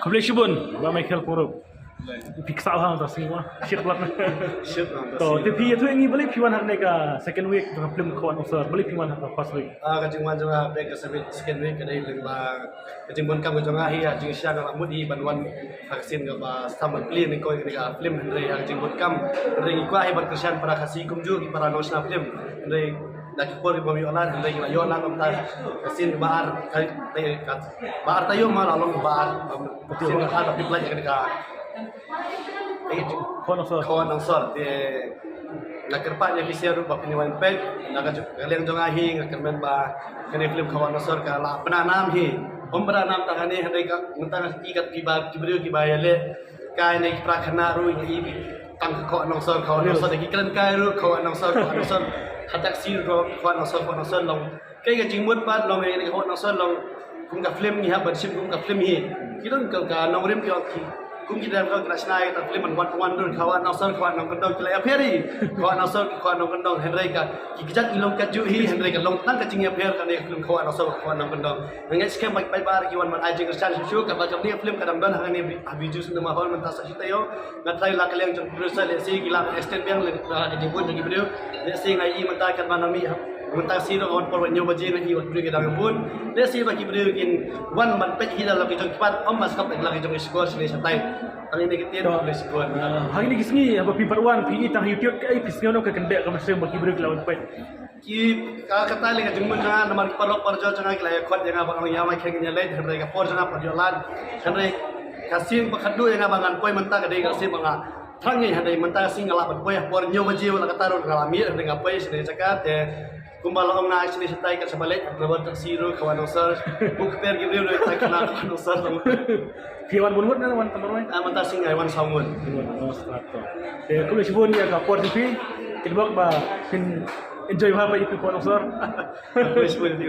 Kebeli Shibun, ba Michael Korup. Piksa hang tak semua. Shit buat. To tapi itu yang beli piwan hak nega second week dengan film kawan usar beli piwan hak first week. Kajing wan jonga break second week kadai lengba kajing bon kam jonga hi kajing sya ga mudi banwan vaksin ga ba stambat plin ni ko nega film hendrai kajing bon kam hendrai ikwa hi bar kersian para kasih kumju ki para national film hendrai dak por ki bomi olan hendrai ga yola kam ta vaksin baar baar tayo malalong baar betul ha tapi belajar nega kawan ansor de nakerpa nya kisia ru bapini wan pek nakaleng jonga hi ngakermen ba kene film kawan ansor ka la penanam hi pemberanam tangane handai ka mentang ikat kibar kibriu kibayale kai ne prakhana ru i tang kawan ansor de kikran kai ru kawan ansor hatak si ru kawan ansor long kai ga jingmut pat long ne kawan ansor long kum ka film ni ha bersim kum ka film hi kidon ka nong rem ki kum kita kau kena senai tak film one dun kawan nasar kawan nong kendong kelai aperi kawan nasar kawan nong kendong Henry ka kijak ilong kaju hi Henry ka long tan kacing aper kan film kawan nasar kawan nong kendong mengai skem baik baik bar kiwan man ajing kerja syuk ka bacam ni film kadang dan hang ni habiju sundah mahal mentas sitayo ngatai la kaleng jong berusaha lesi gila extend yang le kajing pun jadi video lesi ngai mentai kan manami mentang siro kawan por nyoba jina hi waktu kita ngabun lesi bagi beliau in one man page hila lagi jong cepat mas kap lagi jong skor sini santai kali ini kita boleh skor hari ini kisni apa paper one PE tang YouTube kai pisngono ke kendek ke masih bagi beliau lawan page ki kata lagi jong mun na nomor parok parjo jangan kelai khot yang abang yang mai keng nyalai hendrai ka por jangan parjolan hendrai kasing pakadu yang abangan poi mentang kadai kasing banga thangi hendrai mentang sing ngala poi por nyoba jiwa la kataru ngalami hendrai ngapai sini cakat kumbal ong na sini setai kat sebalik lebar tak siru kawan usar buk per gibril do tak kena kawan usar Piwan bunut na wan tamar aman ta singai wan samun kulo Shibun ya ka por TV kilbak ba pin enjoy ba ipi kawan usar kulo Shibun